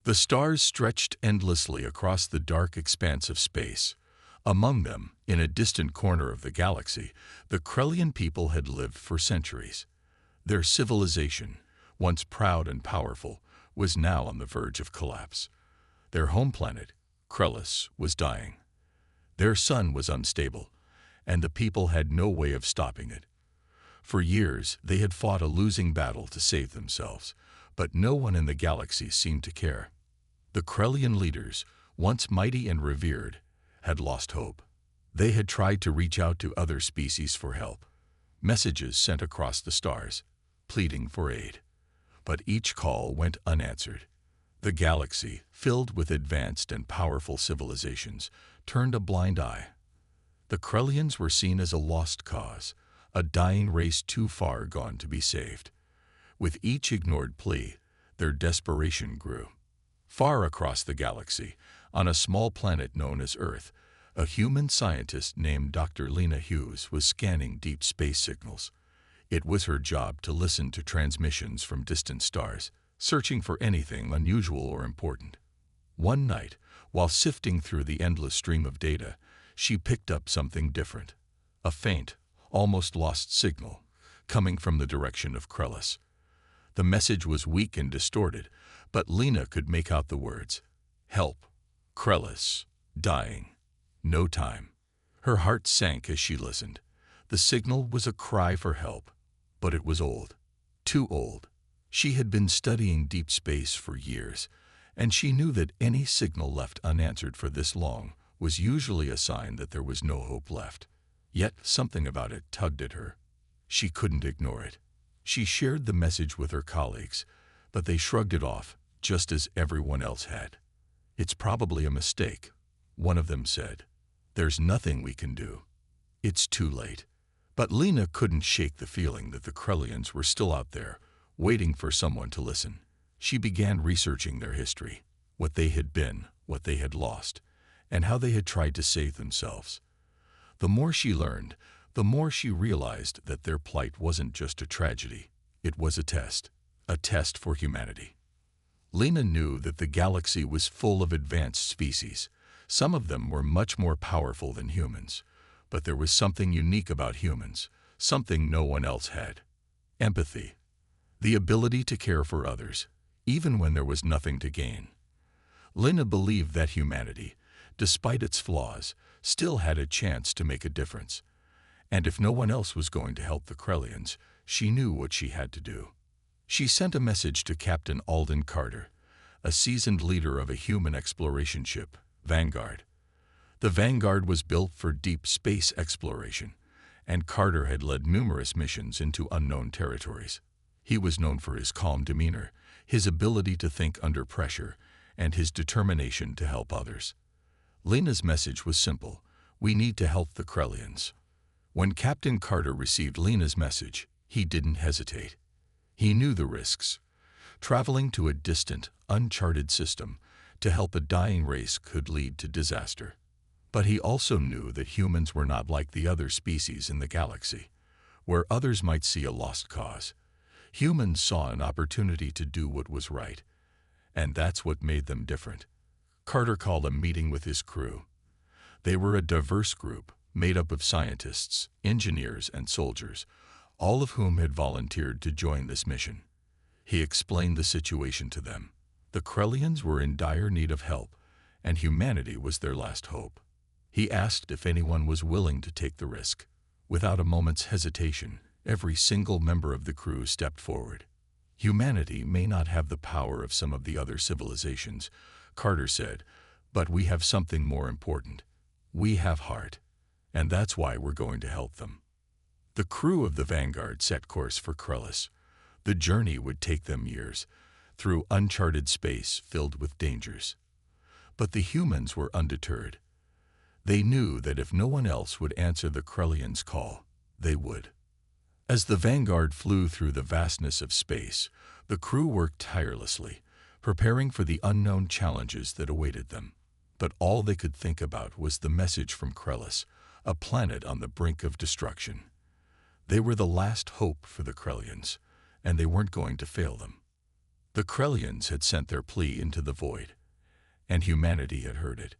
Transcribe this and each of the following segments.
The stars stretched endlessly across the dark expanse of space. Among them, in a distant corner of the galaxy, the Krellian people had lived for centuries. Their civilization, once proud and powerful, was now on the verge of collapse. Their home planet, Krellis, was dying. Their sun was unstable, and the people had no way of stopping it. For years, they had fought a losing battle to save themselves, but no one in the galaxy seemed to care. The Krellian leaders, once mighty and revered, had lost hope. They had tried to reach out to other species for help, messages sent across the stars, pleading for aid. But each call went unanswered. The galaxy, filled with advanced and powerful civilizations, turned a blind eye. The Krellians were seen as a lost cause, a dying race too far gone to be saved. With each ignored plea, their desperation grew. Far across the galaxy, on a small planet known as Earth, a human scientist named Dr. Lena Hughes was scanning deep space signals. It was her job to listen to transmissions from distant stars, searching for anything unusual or important. One night, while sifting through the endless stream of data, she picked up something different. A faint, almost lost signal, coming from the direction of Krellis. The message was weak and distorted, but Lena could make out the words, "Help, Krellis, dying, no time." Her heart sank as she listened. The signal was a cry for help, but it was old, too old. She had been studying deep space for years, and she knew that any signal left unanswered for this long was usually a sign that there was no hope left. Yet something about it tugged at her. She couldn't ignore it. She shared the message with her colleagues, but they shrugged it off, just as everyone else had. "It's probably a mistake," one of them said. "There's nothing we can do. It's too late." But Lena couldn't shake the feeling that the Krellians were still out there, waiting for someone to listen. She began researching their history, what they had been, what they had lost, and how they had tried to save themselves. The more she learned, the more she realized that their plight wasn't just a tragedy, it was a test for humanity. Lena knew that the galaxy was full of advanced species. Some of them were much more powerful than humans, but there was something unique about humans, something no one else had. Empathy. The ability to care for others, even when there was nothing to gain. Lena believed that humanity, despite its flaws, still had a chance to make a difference. And if no one else was going to help the Krellians, she knew what she had to do. She sent a message to Captain Alden Carter, a seasoned leader of a human exploration ship, Vanguard. The Vanguard was built for deep space exploration, and Carter had led numerous missions into unknown territories. He was known for his calm demeanor, his ability to think under pressure, and his determination to help others. Lena's message was simple: we need to help the Krellians. When Captain Carter received Lena's message, he didn't hesitate. He knew the risks. Traveling to a distant, uncharted system to help a dying race could lead to disaster. But he also knew that humans were not like the other species in the galaxy, where others might see a lost cause. Humans saw an opportunity to do what was right, and that's what made them different. Carter called a meeting with his crew. They were a diverse group, made up of scientists, engineers, and soldiers, all of whom had volunteered to join this mission. He explained the situation to them. The Krellians were in dire need of help, and humanity was their last hope. He asked if anyone was willing to take the risk. Without a moment's hesitation, every single member of the crew stepped forward. "Humanity may not have the power of some of the other civilizations," Carter said, "but we have something more important. We have heart, and that's why we're going to help them." The crew of the Vanguard set course for Krellis. The journey would take them years, through uncharted space filled with dangers. But the humans were undeterred. They knew that if no one else would answer the Krellians' call, they would. As the Vanguard flew through the vastness of space, the crew worked tirelessly, preparing for the unknown challenges that awaited them. But all they could think about was the message from Krellis, a planet on the brink of destruction. They were the last hope for the Krellians, and they weren't going to fail them. The Krellians had sent their plea into the void, and humanity had heard it.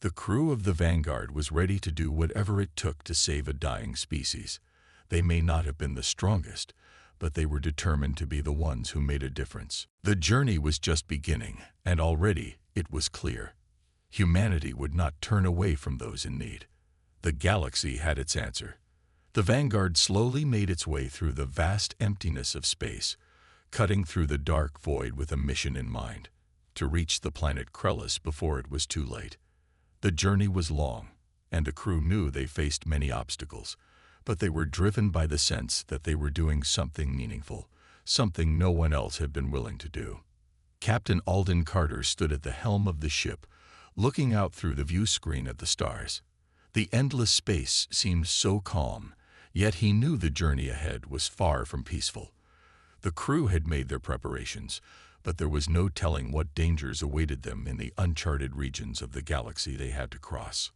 The crew of the Vanguard was ready to do whatever it took to save a dying species. They may not have been the strongest, but they were determined to be the ones who made a difference. The journey was just beginning, and already it was clear. Humanity would not turn away from those in need. The galaxy had its answer. The Vanguard slowly made its way through the vast emptiness of space, cutting through the dark void with a mission in mind, to reach the planet Krellis before it was too late. The journey was long, and the crew knew they faced many obstacles, but they were driven by the sense that they were doing something meaningful, something no one else had been willing to do. Captain Alden Carter stood at the helm of the ship, looking out through the view screen at the stars. The endless space seemed so calm, yet he knew the journey ahead was far from peaceful. The crew had made their preparations, but there was no telling what dangers awaited them in the uncharted regions of the galaxy they had to cross.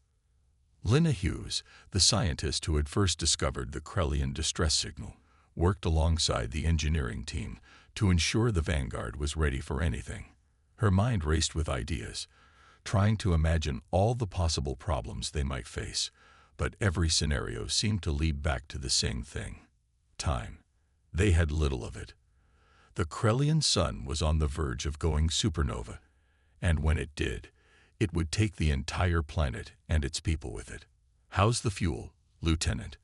Lina Hughes, the scientist who had first discovered the Krellian distress signal, worked alongside the engineering team to ensure the Vanguard was ready for anything. Her mind raced with ideas, trying to imagine all the possible problems they might face, but every scenario seemed to lead back to the same thing: time. They had little of it. The Krellian sun was on the verge of going supernova, and when it did, it would take the entire planet and its people with it. "How's the fuel, Lieutenant?"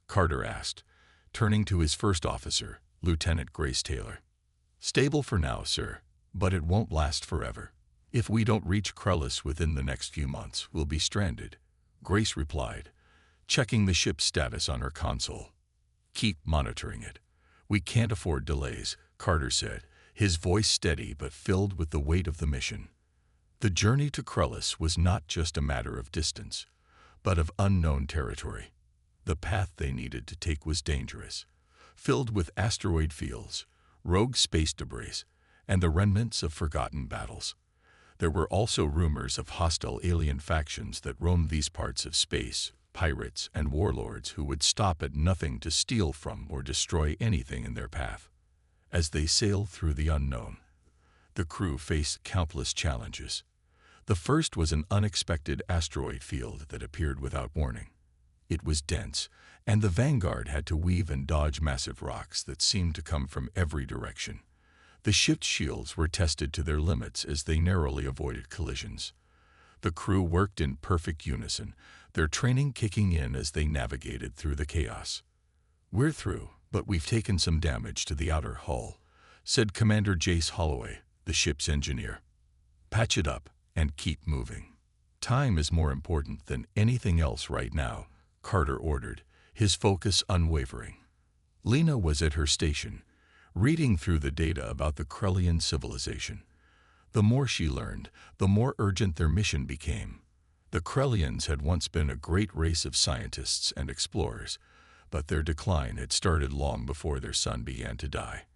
Carter asked, turning to his first officer, Lieutenant Grace Taylor. "Stable for now, sir, but it won't last forever. If we don't reach Krellis within the next few months, we'll be stranded," Grace replied, checking the ship's status on her console. "Keep monitoring it. We can't afford delays," Carter said, his voice steady but filled with the weight of the mission. The journey to Krellis was not just a matter of distance, but of unknown territory. The path they needed to take was dangerous, filled with asteroid fields, rogue space debris, and the remnants of forgotten battles. There were also rumors of hostile alien factions that roamed these parts of space, pirates and warlords who would stop at nothing to steal from or destroy anything in their path. As they sailed through the unknown, the crew faced countless challenges. The first was an unexpected asteroid field that appeared without warning. It was dense, and the Vanguard had to weave and dodge massive rocks that seemed to come from every direction. The ship's shields were tested to their limits as they narrowly avoided collisions. The crew worked in perfect unison, their training kicking in as they navigated through the chaos. "We're through, but we've taken some damage to the outer hull," said Commander Jace Holloway, the ship's engineer. "Patch it up and keep moving. Time is more important than anything else right now," Carter ordered, his focus unwavering. Lina was at her station, reading through the data about the Krellian civilization. The more she learned, the more urgent their mission became. The Krellians had once been a great race of scientists and explorers, but their decline had started long before their sun began to die.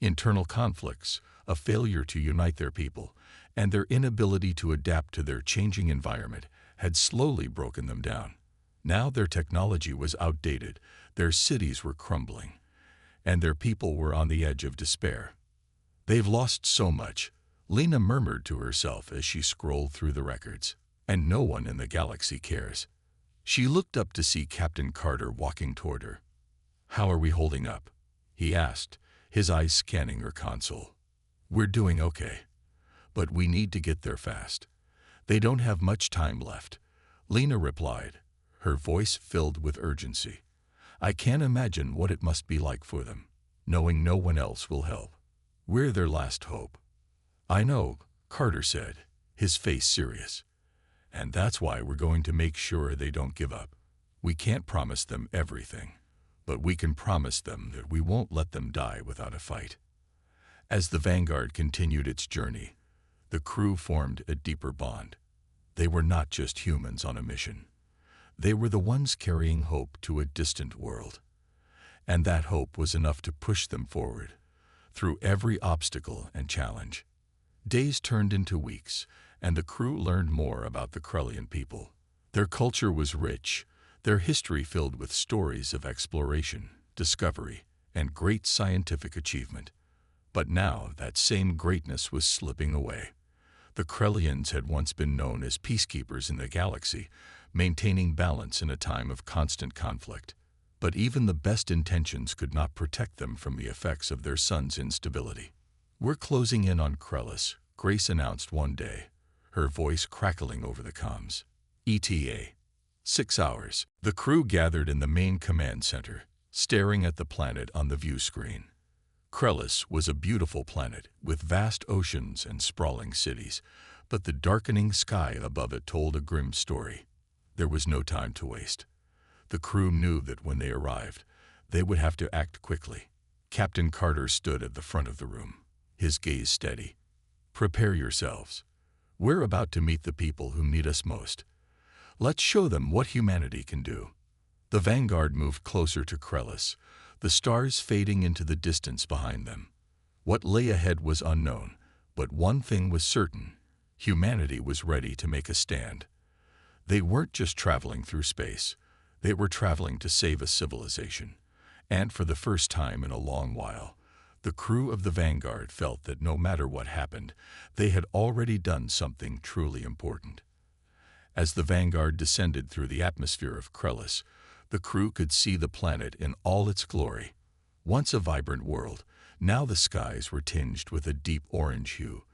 Internal conflicts, a failure to unite their people, and their inability to adapt to their changing environment had slowly broken them down. Now their technology was outdated, their cities were crumbling, and their people were on the edge of despair. "They've lost so much," Lina murmured to herself as she scrolled through the records, "and no one in the galaxy cares." She looked up to see Captain Carter walking toward her. "How are we holding up?" he asked, his eyes scanning her console. "We're doing okay, but we need to get there fast. They don't have much time left," Lina replied, her voice filled with urgency. "I can't imagine what it must be like for them, knowing no one else will help. We're their last hope." "I know," Carter said, his face serious. "And that's why we're going to make sure they don't give up. We can't promise them everything, but we can promise them that we won't let them die without a fight." As the Vanguard continued its journey, the crew formed a deeper bond. They were not just humans on a mission. They were the ones carrying hope to a distant world. And that hope was enough to push them forward, through every obstacle and challenge. Days turned into weeks, and the crew learned more about the Krellian people. Their culture was rich, their history filled with stories of exploration, discovery, and great scientific achievement. But now that same greatness was slipping away. The Krellians had once been known as peacekeepers in the galaxy, maintaining balance in a time of constant conflict. But even the best intentions could not protect them from the effects of their sun's instability. "We're closing in on Krellis," Grace announced one day, her voice crackling over the comms. "ETA. 6 hours." The crew gathered in the main command center, staring at the planet on the view screen. Krellis was a beautiful planet with vast oceans and sprawling cities, but the darkening sky above it told a grim story. There was no time to waste. The crew knew that when they arrived, they would have to act quickly. Captain Carter stood at the front of the room, his gaze steady. "Prepare yourselves. We're about to meet the people who need us most. Let's show them what humanity can do." The vanguard moved closer to Krellis, the stars fading into the distance behind them. What lay ahead was unknown, but one thing was certain: humanity was ready to make a stand. They weren't just traveling through space, they were traveling to save a civilization. And for the first time in a long while, the crew of the Vanguard felt that no matter what happened, they had already done something truly important. As the Vanguard descended through the atmosphere of Krellis, the crew could see the planet in all its glory. Once a vibrant world, now the skies were tinged with a deep orange hue,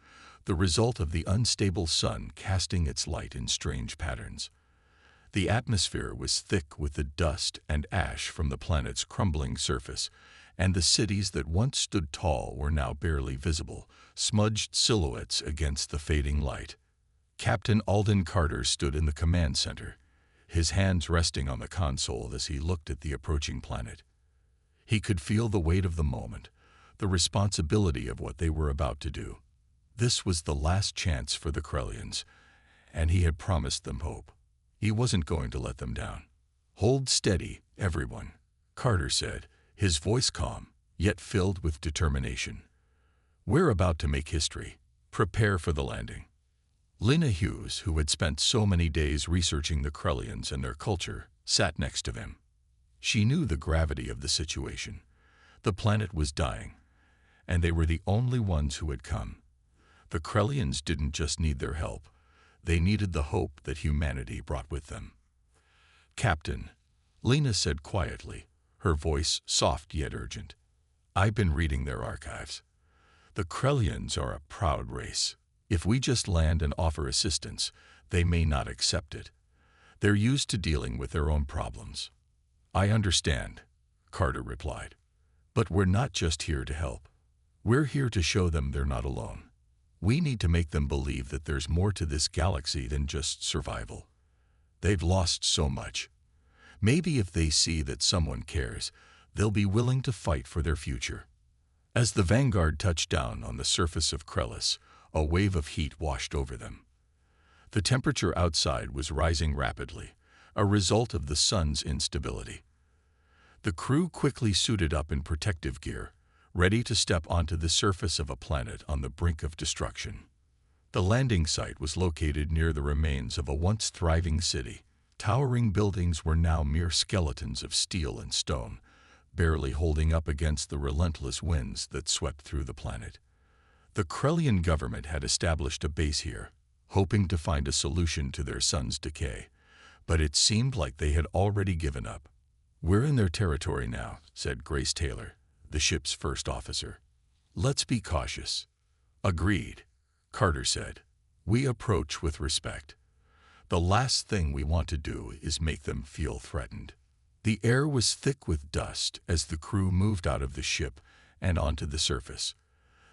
the result of the unstable sun casting its light in strange patterns. The atmosphere was thick with the dust and ash from the planet's crumbling surface, and the cities that once stood tall were now barely visible, smudged silhouettes against the fading light. Captain Alden Carter stood in the command center, his hands resting on the console as he looked at the approaching planet. He could feel the weight of the moment, the responsibility of what they were about to do. This was the last chance for the Krellians, and he had promised them hope. He wasn't going to let them down. "Hold steady, everyone," Carter said, his voice calm, yet filled with determination. "We're about to make history. Prepare for the landing." Lena Hughes, who had spent so many days researching the Krellians and their culture, sat next to him. She knew the gravity of the situation. The planet was dying, and they were the only ones who had come. The Krellians didn't just need their help. They needed the hope that humanity brought with them. "Captain," Lena said quietly, her voice soft yet urgent, "I've been reading their archives. The Krellians are a proud race. If we just land and offer assistance, they may not accept it. They're used to dealing with their own problems." "I understand," Carter replied. "But we're not just here to help. We're here to show them they're not alone. We need to make them believe that there's more to this galaxy than just survival. They've lost so much. Maybe if they see that someone cares, they'll be willing to fight for their future." As the Vanguard touched down on the surface of Krellis, a wave of heat washed over them. The temperature outside was rising rapidly, a result of the sun's instability. The crew quickly suited up in protective gear, ready to step onto the surface of a planet on the brink of destruction. The landing site was located near the remains of a once thriving city. Towering buildings were now mere skeletons of steel and stone, barely holding up against the relentless winds that swept through the planet. The Krellian government had established a base here, hoping to find a solution to their sun's decay, but it seemed like they had already given up. "We're in their territory now," said Grace Taylor, the ship's first officer. "Let's be cautious." "Agreed," Carter said. "We approach with respect. The last thing we want to do is make them feel threatened." The air was thick with dust as the crew moved out of the ship and onto the surface.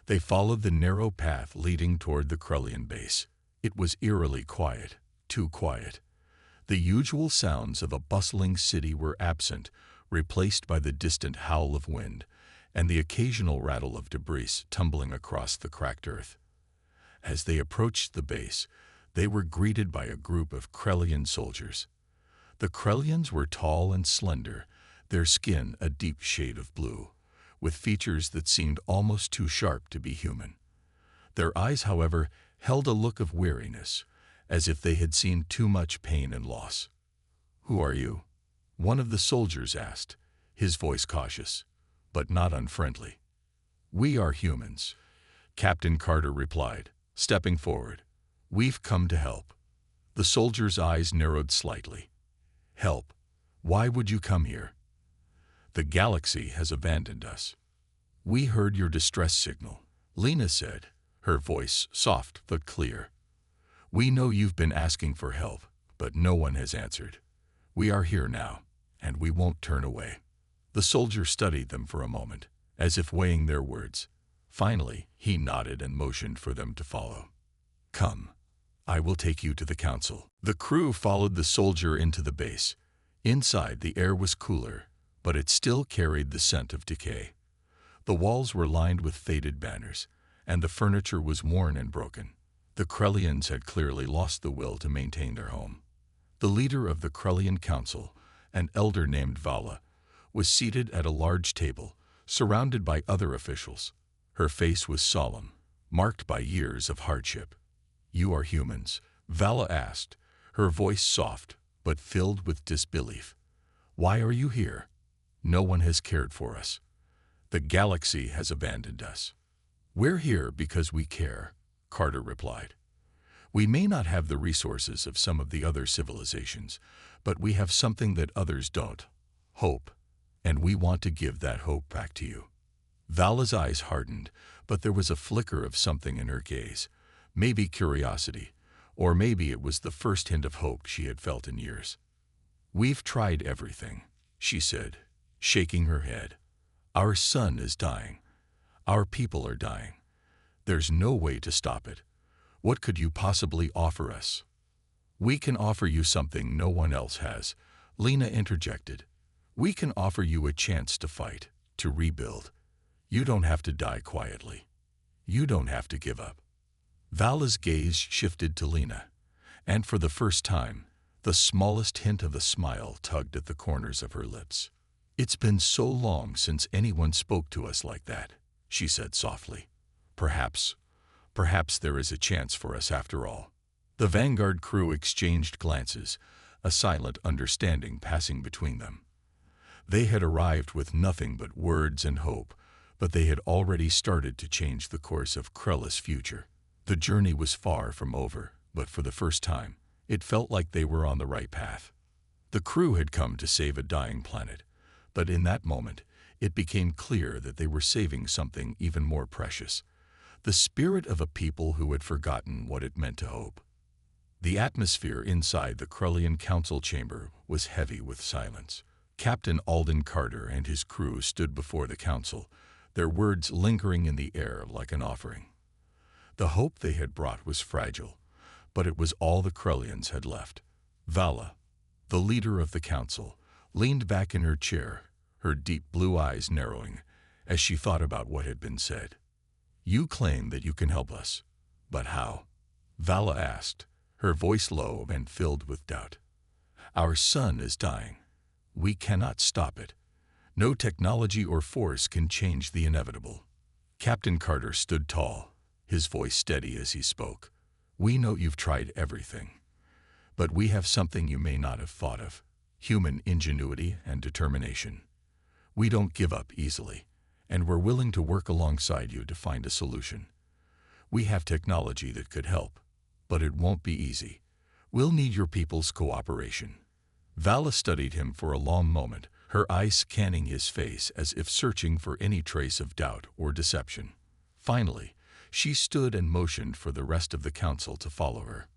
They followed the narrow path leading toward the Krellian base. It was eerily quiet, too quiet. The usual sounds of a bustling city were absent, replaced by the distant howl of wind and the occasional rattle of debris tumbling across the cracked earth. As they approached the base, they were greeted by a group of Krellian soldiers. The Krellians were tall and slender, their skin a deep shade of blue, with features that seemed almost too sharp to be human. Their eyes, however, held a look of weariness, as if they had seen too much pain and loss. "Who are you?" one of the soldiers asked, his voice cautious, but not unfriendly. "We are humans," Captain Carter replied, stepping forward. "We've come to help." The soldier's eyes narrowed slightly. "Help? Why would you come here?" "The galaxy has abandoned us." "We heard your distress signal," Lena said, her voice soft but clear. "We know you've been asking for help, but no one has answered. We are here now, and we won't turn away." The soldier studied them for a moment, as if weighing their words. Finally, he nodded and motioned for them to follow. "Come. I will take you to the council." The crew followed the soldier into the base. Inside, the air was cooler, but it still carried the scent of decay. The walls were lined with faded banners, and the furniture was worn and broken. The Krellians had clearly lost the will to maintain their home. The leader of the Krellian Council, an elder named Vala, was seated at a large table, surrounded by other officials. Her face was solemn, marked by years of hardship. "You are humans?" Vala asked, her voice soft but filled with disbelief. "Why are you here?" "No one has cared for us. The galaxy has abandoned us." "We're here because we care," Carter replied. "We may not have the resources of some of the other civilizations, but we have something that others don't: hope, and we want to give that hope back to you." Vala's eyes hardened, but there was a flicker of something in her gaze, maybe curiosity, or maybe it was the first hint of hope she had felt in years. "We've tried everything," she said, shaking her head. "Our sun is dying. Our people are dying. There's no way to stop it. What could you possibly offer us?" "We can offer you something no one else has," Lena interjected. "We can offer you a chance to fight, to rebuild. You don't have to die quietly. You don't have to give up." Vala's gaze shifted to Lena, and for the first time, the smallest hint of a smile tugged at the corners of her lips. "It's been so long since anyone spoke to us like that," she said softly. Perhaps there is a chance for us after all." The Vanguard crew exchanged glances, a silent understanding passing between them. They had arrived with nothing but words and hope, but they had already started to change the course of Krella's future. The journey was far from over, but for the first time, it felt like they were on the right path. The crew had come to save a dying planet, but in that moment, it became clear that they were saving something even more precious: the spirit of a people who had forgotten what it meant to hope. The atmosphere inside the Krellian Council chamber was heavy with silence. Captain Alden Carter and his crew stood before the council, their words lingering in the air like an offering. The hope they had brought was fragile, but it was all the Krellians had left. Vala, the leader of the council, leaned back in her chair, her deep blue eyes narrowing as she thought about what had been said. "You claim that you can help us, but how?" Vala asked, her voice low and filled with doubt. "Our sun is dying. We cannot stop it. No technology or force can change the inevitable." Captain Carter stood tall, his voice steady as he spoke. "We know you've tried everything, but we have something you may not have thought of: human ingenuity and determination. We don't give up easily, and we're willing to work alongside you to find a solution. We have technology that could help, but it won't be easy. We'll need your people's cooperation." Vala studied him for a long moment, her eyes scanning his face as if searching for any trace of doubt or deception. Finally, she stood and motioned for the rest of the council to follow her.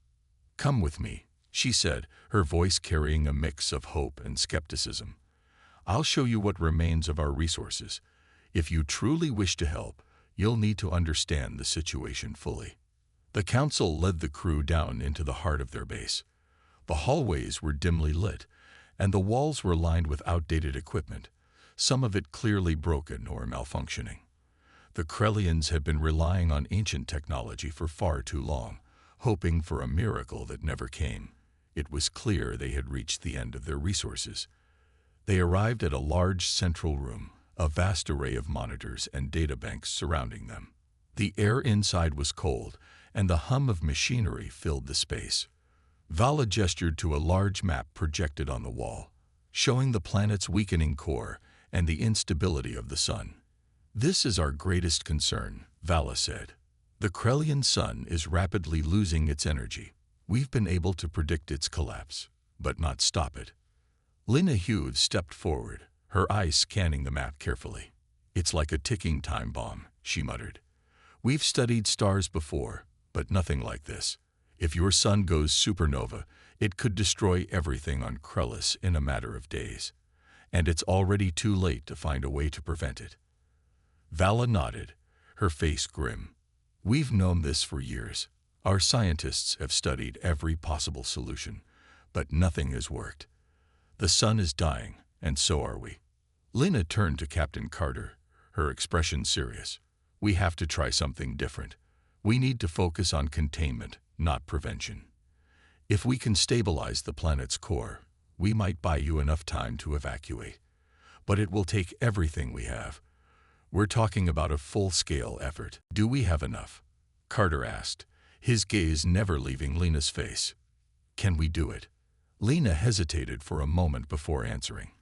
"Come with me," she said, her voice carrying a mix of hope and skepticism. "I'll show you what remains of our resources. If you truly wish to help, you'll need to understand the situation fully." The council led the crew down into the heart of their base. The hallways were dimly lit, and the walls were lined with outdated equipment, some of it clearly broken or malfunctioning. The Krellians had been relying on ancient technology for far too long, hoping for a miracle that never came. It was clear they had reached the end of their resources. They arrived at a large central room, a vast array of monitors and databanks surrounding them. The air inside was cold, and the hum of machinery filled the space. Vala gestured to a large map projected on the wall, showing the planet's weakening core and the instability of the sun. This is our greatest concern, Vala said. The Krelian sun is rapidly losing its energy. We've been able to predict its collapse, but not stop it. Lena Hughes stepped forward, her eyes scanning the map carefully. It's like a ticking time bomb, she muttered. We've studied stars before, but nothing like this. If your sun goes supernova, it could destroy everything on Krellis in a matter of days. And it's already too late to find a way to prevent it. Vala nodded, her face grim. We've known this for years. Our scientists have studied every possible solution, but nothing has worked. The sun is dying, and so are we. Lena turned to Captain Carter, her expression serious. We have to try something different. We need to focus on containment, not prevention. If we can stabilize the planet's core, we might buy you enough time to evacuate. But it will take everything we have. We're talking about a full-scale effort. Do we have enough? Carter asked, his gaze never leaving Lena's face. Can we do it? Lena hesitated for a moment before answering.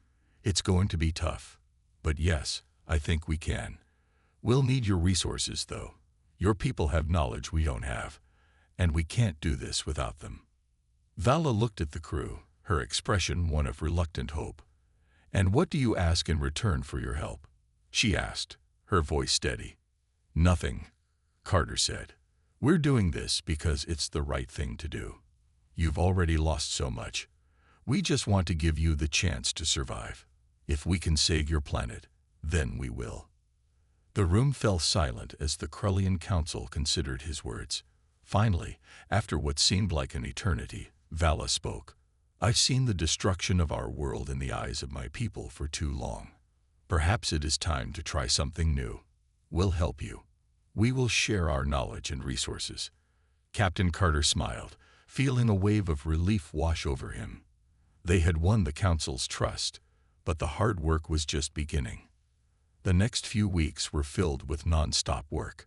It's going to be tough. But yes, I think we can. We'll need your resources, though. Your people have knowledge we don't have, and we can't do this without them. Vala looked at the crew, her expression one of reluctant hope. And what do you ask in return for your help? She asked, her voice steady. Nothing, Carter said. We're doing this because it's the right thing to do. You've already lost so much. We just want to give you the chance to survive. If we can save your planet, then we will. The room fell silent as the Krelian Council considered his words. Finally, after what seemed like an eternity, Vala spoke. I've seen the destruction of our world in the eyes of my people for too long. Perhaps it is time to try something new. We'll help you. We will share our knowledge and resources. Captain Carter smiled, feeling a wave of relief wash over him. They had won the Council's trust, but the hard work was just beginning. The next few weeks were filled with non-stop work.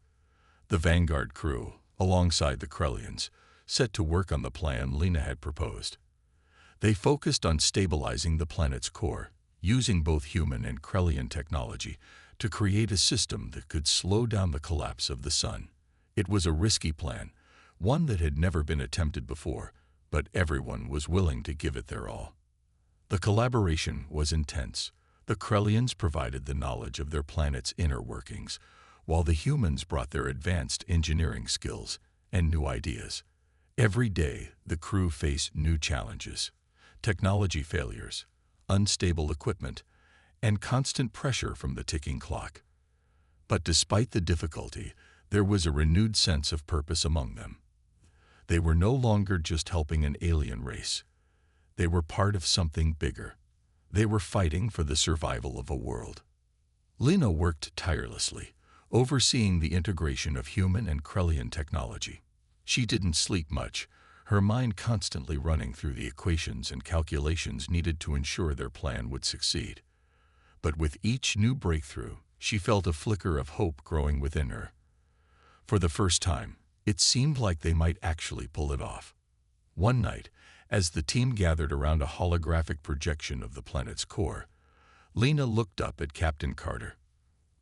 The Vanguard crew, alongside the Krelians, set to work on the plan Lena had proposed. They focused on stabilizing the planet's core, using both human and Krelian technology to create a system that could slow down the collapse of the sun. It was a risky plan, one that had never been attempted before, but everyone was willing to give it their all. The collaboration was intense. The Krelians provided the knowledge of their planet's inner workings, while the humans brought their advanced engineering skills and new ideas. Every day, the crew faced new challenges: technology failures, unstable equipment, and constant pressure from the ticking clock. But despite the difficulty, there was a renewed sense of purpose among them. They were no longer just helping an alien race. They were part of something bigger. They were fighting for the survival of a world. Lena worked tirelessly, overseeing the integration of human and Krelian technology. She didn't sleep much, her mind constantly running through the equations and calculations needed to ensure their plan would succeed. But with each new breakthrough, she felt a flicker of hope growing within her. For the first time, it seemed like they might actually pull it off. One night, as the team gathered around a holographic projection of the planet's core, Lena looked up at Captain Carter.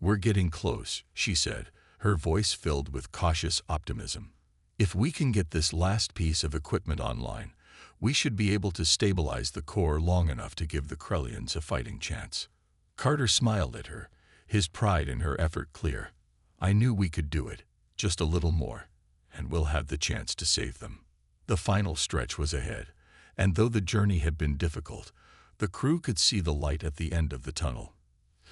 "We're getting close," she said, her voice filled with cautious optimism. "If we can get this last piece of equipment online, we should be able to stabilize the core long enough to give the Krelians a fighting chance." Carter smiled at her, his pride in her effort clear. "I knew we could do it, just a little more, and we'll have the chance to save them." The final stretch was ahead, and though the journey had been difficult, the crew could see the light at the end of the tunnel.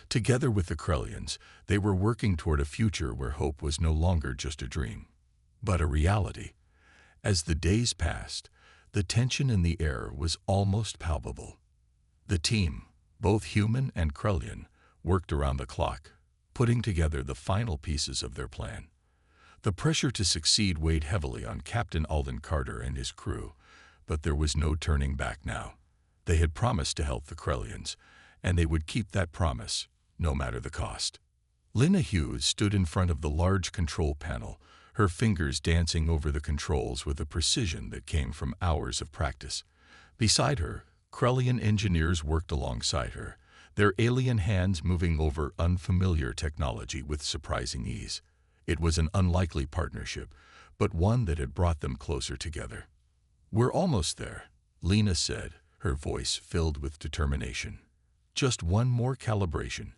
Together with the Krelians, they were working toward a future where hope was no longer just a dream, but a reality. As the days passed, the tension in the air was almost palpable. The team, both human and Krelian, worked around the clock, putting together the final pieces of their plan. The pressure to succeed weighed heavily on Captain Alden Carter and his crew, but there was no turning back now. They had promised to help the Krelians, and they would keep that promise, no matter the cost. Lena Hughes stood in front of the large control panel, her fingers dancing over the controls with a precision that came from hours of practice. Beside her, Krelian engineers worked alongside her, their alien hands moving over unfamiliar technology with surprising ease. It was an unlikely partnership, but one that had brought them closer together. "We're almost there," Lena said, her voice filled with determination. "Just one more calibration,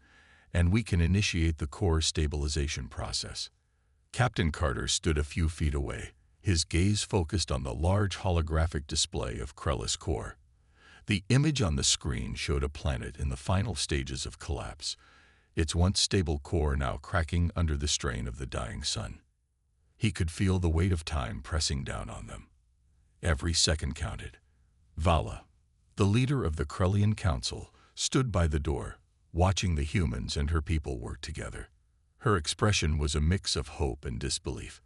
and we can initiate the core stabilization process." Captain Carter stood a few feet away, his gaze focused on the large holographic display of Krellis core. The image on the screen showed a planet in the final stages of collapse, its once stable core now cracking under the strain of the dying sun. He could feel the weight of time pressing down on them. Every second counted. Vala, the leader of the Krellian Council, stood by the door, watching the humans and her people work together. Her expression was a mix of hope and disbelief.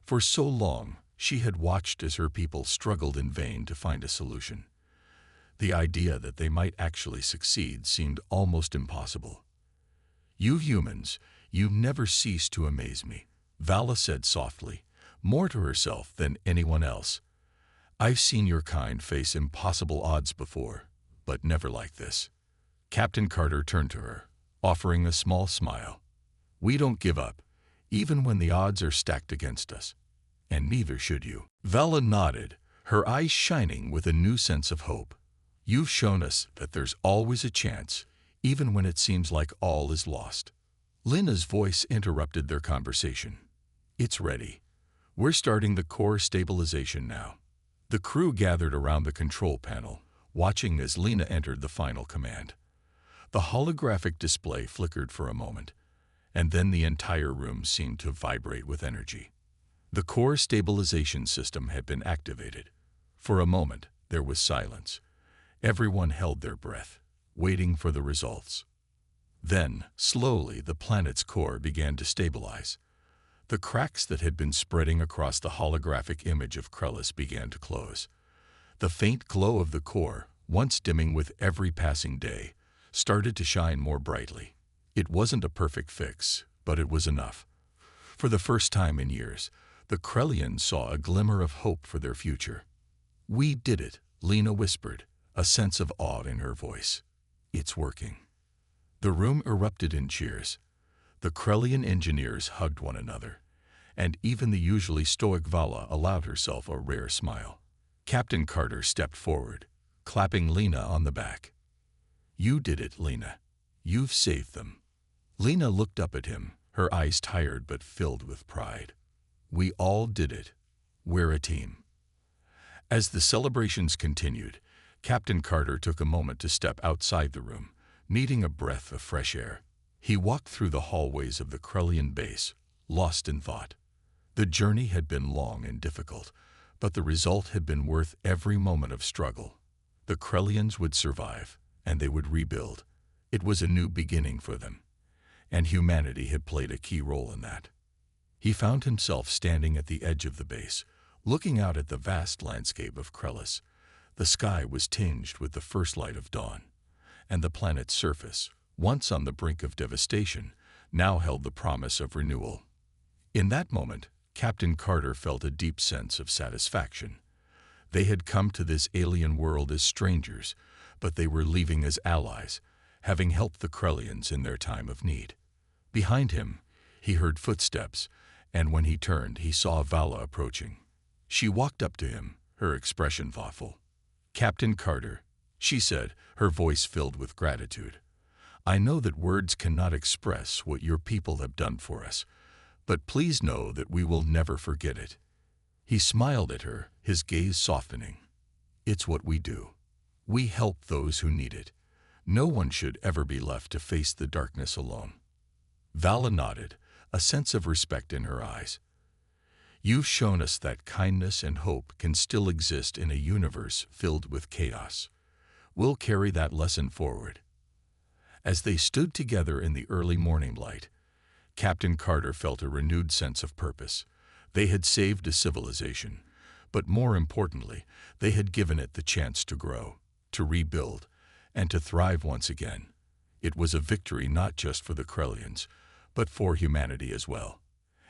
For so long, she had watched as her people struggled in vain to find a solution. The idea that they might actually succeed seemed almost impossible. "You humans, you never cease to amaze me," Vala said softly, more to herself than anyone else. "I've seen your kind face impossible odds before, but never like this." Captain Carter turned to her, offering a small smile. "We don't give up, even when the odds are stacked against us. And neither should you." Vala nodded, her eyes shining with a new sense of hope. "You've shown us that there's always a chance, even when it seems like all is lost." Lena's voice interrupted their conversation. "It's ready. We're starting the core stabilization now." The crew gathered around the control panel, watching as Lena entered the final command. The holographic display flickered for a moment, and then the entire room seemed to vibrate with energy. The core stabilization system had been activated. For a moment, there was silence. Everyone held their breath, waiting for the results. Then, slowly, the planet's core began to stabilize. The cracks that had been spreading across the holographic image of Krellis began to close. The faint glow of the core, once dimming with every passing day, started to shine more brightly. It wasn't a perfect fix, but it was enough. For the first time in years, the Krellians saw a glimmer of hope for their future. "We did it," Lena whispered, a sense of awe in her voice. "It's working." The room erupted in cheers. The Krellian engineers hugged one another, and even the usually stoic Vala allowed herself a rare smile. Captain Carter stepped forward, clapping Lena on the back. "You did it, Lena. You've saved them." Lena looked up at him, her eyes tired but filled with pride. "We all did it. We're a team." As the celebrations continued, Captain Carter took a moment to step outside the room, needing a breath of fresh air. He walked through the hallways of the Krellian base, lost in thought. The journey had been long and difficult, but the result had been worth every moment of struggle. The Krellians would survive, and they would rebuild. It was a new beginning for them, and humanity had played a key role in that. He found himself standing at the edge of the base, looking out at the vast landscape of Krellis. The sky was tinged with the first light of dawn, and the planet's surface, once on the brink of devastation, now held the promise of renewal. In that moment, Captain Carter felt a deep sense of satisfaction. They had come to this alien world as strangers, but they were leaving as allies, having helped the Krellians in their time of need. Behind him, he heard footsteps, and when he turned, he saw Vala approaching. She walked up to him, her expression thoughtful. "Captain Carter," she said, her voice filled with gratitude. "I know that words cannot express what your people have done for us, but please know that we will never forget it." He smiled at her, his gaze softening. "It's what we do. We help those who need it. No one should ever be left to face the darkness alone." Vala nodded, a sense of respect in her eyes. "You've shown us that kindness and hope can still exist in a universe filled with chaos. We'll carry that lesson forward." As they stood together in the early morning light, Captain Carter felt a renewed sense of purpose. They had saved a civilization, but more importantly, they had given it the chance to grow, to rebuild, and to thrive once again. It was a victory not just for the Krellians, but for humanity as well.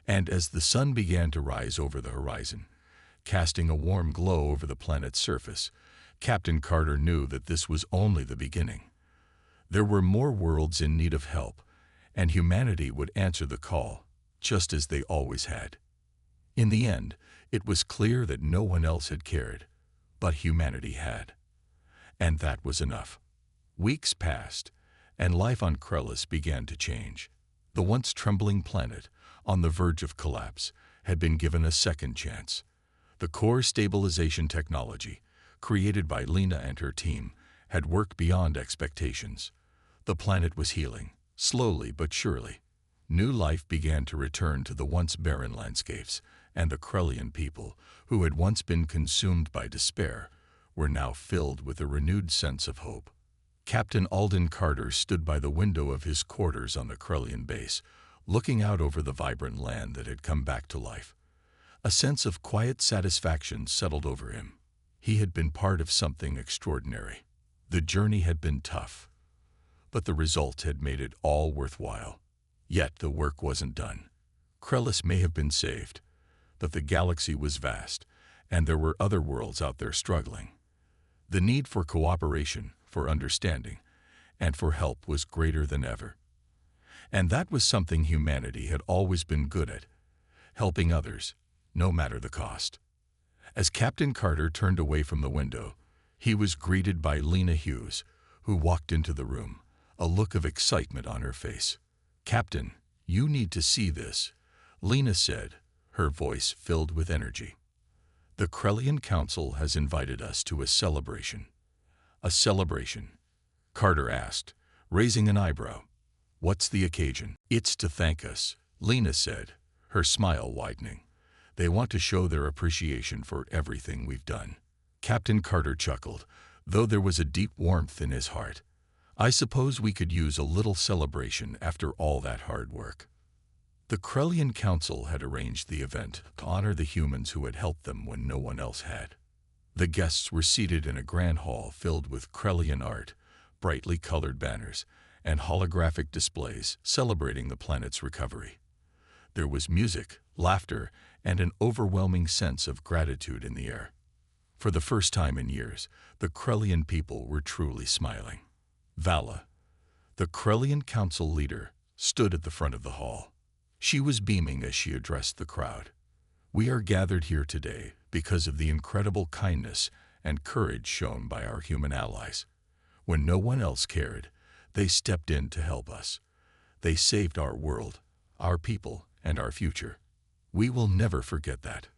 And as the sun began to rise over the horizon, casting a warm glow over the planet's surface, Captain Carter knew that this was only the beginning. There were more worlds in need of help, and humanity would answer the call, just as they always had. In the end, it was clear that no one else had cared, but humanity had. And that was enough. Weeks passed, and life on Krellis began to change. The once trembling planet, on the verge of collapse, had been given a second chance. The core stabilization technology, created by Lena and her team, had worked beyond expectations. The planet was healing, slowly but surely. New life began to return to the once barren landscapes, and the Krellian people, who had once been consumed by despair, were now filled with a renewed sense of hope. Captain Alden Carter stood by the window of his quarters on the Krellian base, looking out over the vibrant land that had come back to life. A sense of quiet satisfaction settled over him. He had been part of something extraordinary. The journey had been tough, but the results had made it all worthwhile. Yet the work wasn't done. Krellis may have been saved, but the galaxy was vast, and there were other worlds out there struggling. The need for cooperation, for understanding, and for help was greater than ever. And that was something humanity had always been good at, helping others, no matter the cost. As Captain Carter turned away from the window, he was greeted by Lena Hughes, who walked into the room, a look of excitement on her face. "Captain, you need to see this," Lena said, her voice filled with energy. "The Krellian Council has invited us to a celebration." "A celebration?" Carter asked, raising an eyebrow. "What's the occasion?" "It's to thank us," Lena said, her smile widening. "They want to show their appreciation for everything we've done." Captain Carter chuckled, though there was a deep warmth in his heart. "I suppose we could use a little celebration after all that hard work." The Krellian Council had arranged the event to honor the humans who had helped them when no one else had. The guests were seated in a grand hall filled with Krellian art, brightly colored banners, and holographic displays celebrating the planet's recovery. There was music, laughter, and an overwhelming sense of gratitude in the air. For the first time in years, the Krellian people were truly smiling. Vala, the Krellian Council leader, stood at the front of the hall. She was beaming as she addressed the crowd. "We are gathered here today because of the incredible kindness and courage shown by our human allies. When no one else cared, they stepped in to help us. They saved our world, our people, and our future. We will never forget that."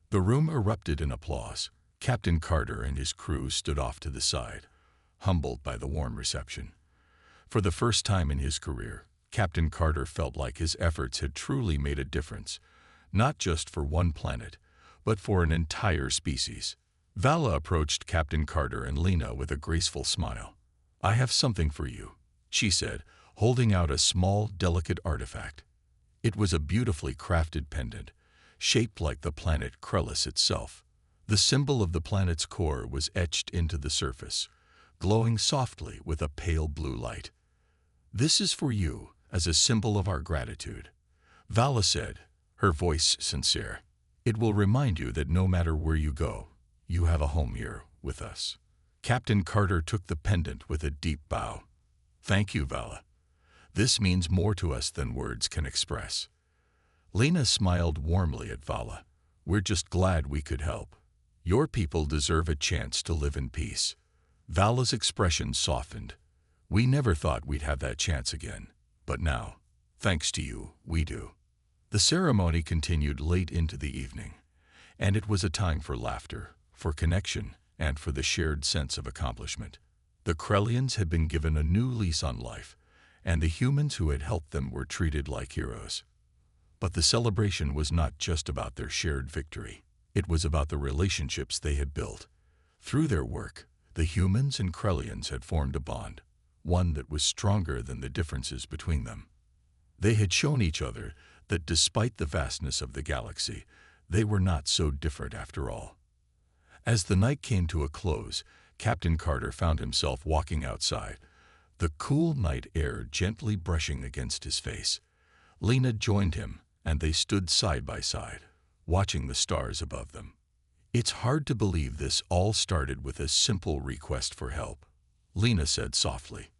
The room erupted in applause. Captain Carter and his crew stood off to the side, humbled by the warm reception. For the first time in his career, Captain Carter felt like his efforts had truly made a difference, not just for one planet, but for an entire species. Vala approached Captain Carter and Lena with a graceful smile. "I have something for you," she said, holding out a small, delicate artifact. It was a beautifully crafted pendant, shaped like the planet Krellis itself. The symbol of the planet's core was etched into the surface, glowing softly with a pale blue light. "This is for you, as a symbol of our gratitude," Vala said, her voice sincere. "It will remind you that no matter where you go, you have a home here with us." Captain Carter took the pendant with a deep bow. "Thank you, Vala. This means more to us than words can express." Lena smiled warmly at Vala. "We're just glad we could help. Your people deserve a chance to live in peace." Vala's expression softened. "We never thought we'd have that chance again, but now, thanks to you, we do." The ceremony continued late into the evening, and it was a time for laughter, for connection, and for the shared sense of accomplishment. The Krellians had been given a new lease on life, and the humans who had helped them were treated like heroes. But the celebration was not just about their shared victory. It was about the relationships they had built. Through their work, the humans and Krellians had formed a bond, one that was stronger than the differences between them. They had shown each other that despite the vastness of the galaxy, they were not so different after all. As the night came to a close, Captain Carter found himself walking outside, the cool night air gently brushing against his face. Lena joined him, and they stood side by side, watching the stars above them. "It's hard to believe this all started with a simple request for help," Lena said softly.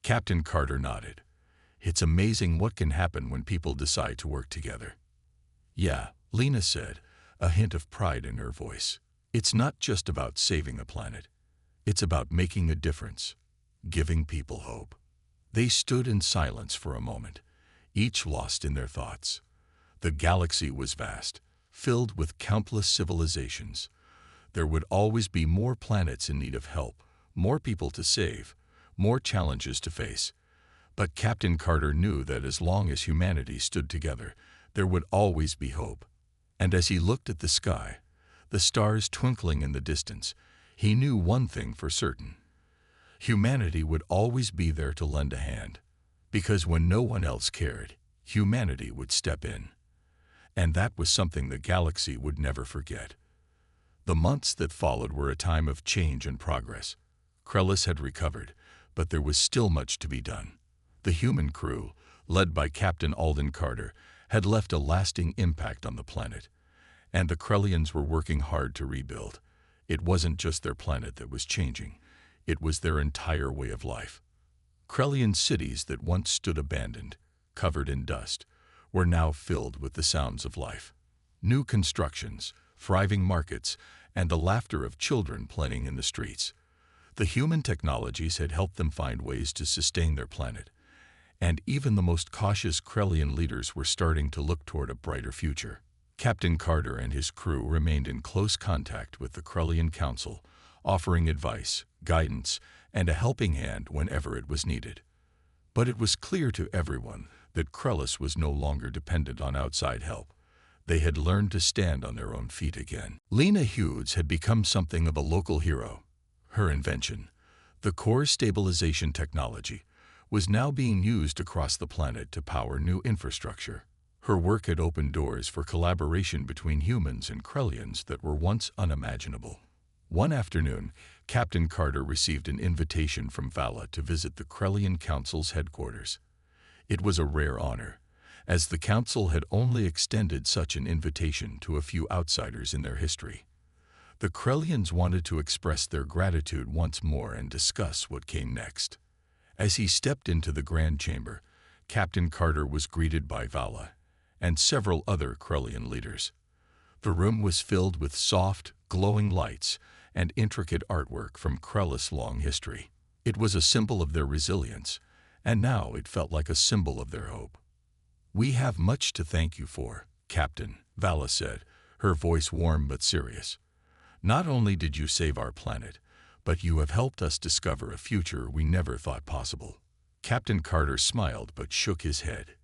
Captain Carter nodded. It's amazing what can happen when people decide to work together. Yeah, Lena said, a hint of pride in her voice. It's not just about saving the planet. It's about making a difference, giving people hope. They stood in silence for a moment, each lost in their thoughts. The galaxy was vast, filled with countless civilizations. There would always be more planets in need of help, more people to save, more challenges to face. But Captain Carter knew that as long as humanity stood together, there would always be hope. And as he looked at the sky, the stars twinkling in the distance, he knew one thing for certain. Humanity would always be there to lend a hand, because when no one else cared, humanity would step in. And that was something the galaxy would never forget. The months that followed were a time of change and progress. Krellis had recovered, but there was still much to be done. The human crew, led by Captain Alden Carter, had left a lasting impact on the planet, and the Krellians were working hard to rebuild. It wasn't just their planet that was changing, it was their entire way of life. Krellian cities that once stood abandoned, covered in dust, were now filled with the sounds of life. New constructions, thriving markets, and the laughter of children playing in the streets. The human technologies had helped them find ways to sustain their planet, and even the most cautious Krellian leaders were starting to look toward a brighter future. Captain Carter and his crew remained in close contact with the Krellian Council, offering advice, guidance, and a helping hand whenever it was needed. But it was clear to everyone that Krellis was no longer dependent on outside help. They had learned to stand on their own feet again. Lena Hughes had become something of a local hero. Her invention, the core stabilization technology, was now being used across the planet to power new infrastructure. Her work had opened doors for collaboration between humans and Krellians that were once unimaginable. One afternoon, Captain Carter received an invitation from Vala to visit the Krellian Council's headquarters. It was a rare honor, as the Council had only extended such an invitation to a few outsiders in their history. The Krellians wanted to express their gratitude once more and discuss what came next. As he stepped into the Grand Chamber, Captain Carter was greeted by Vala and several other Krellian leaders. The room was filled with soft, glowing lights and intricate artwork from Krellis' long history. It was a symbol of their resilience, and now it felt like a symbol of their hope. "We have much to thank you for, Captain," Vala said, her voice warm but serious. "Not only did you save our planet, but you have helped us discover a future we never thought possible." Captain Carter smiled but shook his head.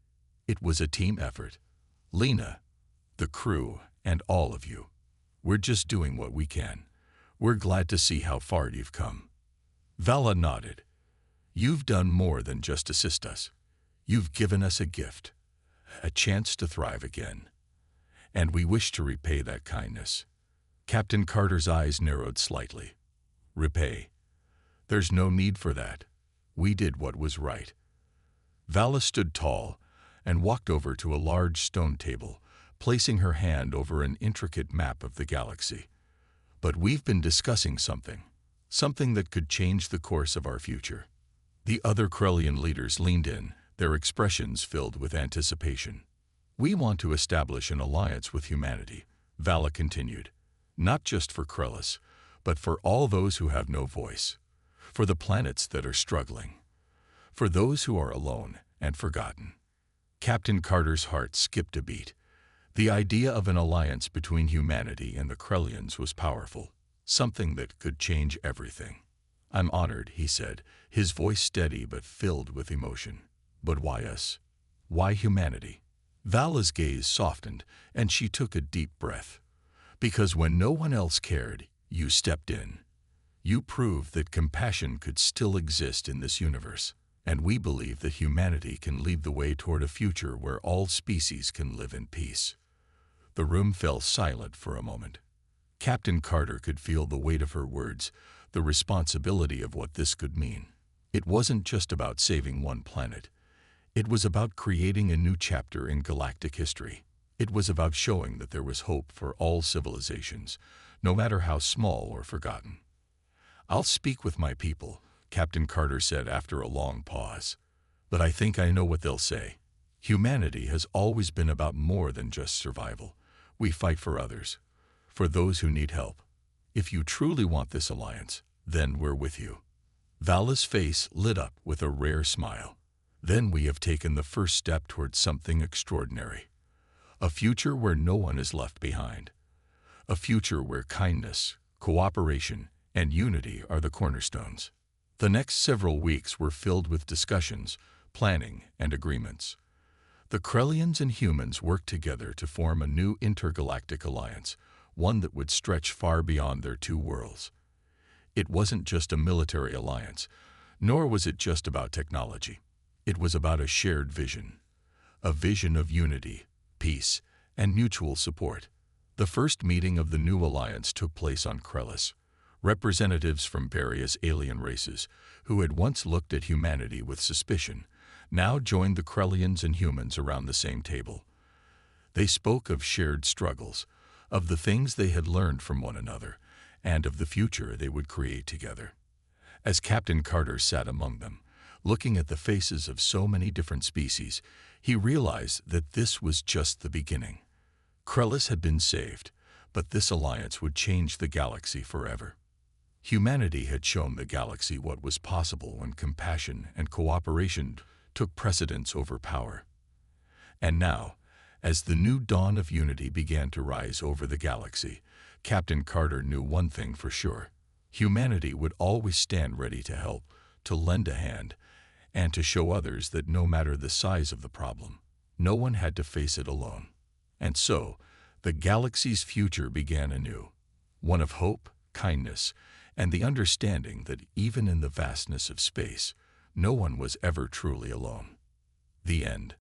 "It was a team effort. Lena, the crew, and all of you. We're just doing what we can. We're glad to see how far you've come." Vala nodded. "You've done more than just assist us. You've given us a gift, a chance to thrive again. And we wish to repay that kindness." Captain Carter's eyes narrowed slightly. "Repay? There's no need for that. We did what was right." Vala stood tall and walked over to a large stone table, placing her hand over an intricate map of the galaxy. "But we've been discussing something that could change the course of our future." The other Krellian leaders leaned in, their expressions filled with anticipation. "We want to establish an alliance with humanity," Vala continued. "Not just for Krellis, but for all those who have no voice, for the planets that are struggling, for those who are alone and forgotten." Captain Carter's heart skipped a beat. The idea of an alliance between humanity and the Krellians was powerful, something that could change everything. "I'm honored," he said, his voice steady but filled with emotion. "But why us? Why humanity?" Vala's gaze softened, and she took a deep breath. "Because when no one else cared, you stepped in. You proved that compassion could still exist in this universe, and we believe that humanity can lead the way toward a future where all species can live in peace." The room fell silent for a moment. Captain Carter could feel the weight of her words, the responsibility of what this could mean. It wasn't just about saving one planet. It was about creating a new chapter in galactic history. It was about showing that there was hope for all civilizations, no matter how small or forgotten. "I'll speak with my people," Captain Carter said after a long pause. "But I think I know what they'll say. Humanity has always been about more than just survival. We fight for others, for those who need help. If you truly want this alliance, then we're with you." Vala's face lit up with a rare smile. "Then we have taken the first step towards something extraordinary. A future where no one is left behind. A future where kindness, cooperation, and unity are the cornerstones." The next several weeks were filled with discussions, planning, and agreements. The Krellians and humans worked together to form a new intergalactic alliance, one that would stretch far beyond their two worlds. It wasn't just a military alliance, nor was it just about technology. It was about a shared vision. A vision of unity, peace, and mutual support. The first meeting of the new alliance took place on Krellis. Representatives from various alien races, who had once looked at humanity with suspicion, now joined the Krellians and humans around the same table. They spoke of shared struggles, of the things they had learned from one another, and of the future they would create together. As Captain Carter sat among them, looking at the faces of so many different species, he realized that this was just the beginning. Krellis had been saved, but this alliance would change the galaxy forever. Humanity had shown the galaxy what was possible when compassion and cooperation took precedence over power. And now, as the new dawn of unity began to rise over the galaxy, Captain Carter knew one thing for sure. Humanity would always stand ready to help, to lend a hand, and to show others that no matter the size of the problem, no one had to face it alone. And so, the galaxy's future began anew, one of hope, kindness, and the understanding that even in the vastness of space, no one was ever truly alone. The end.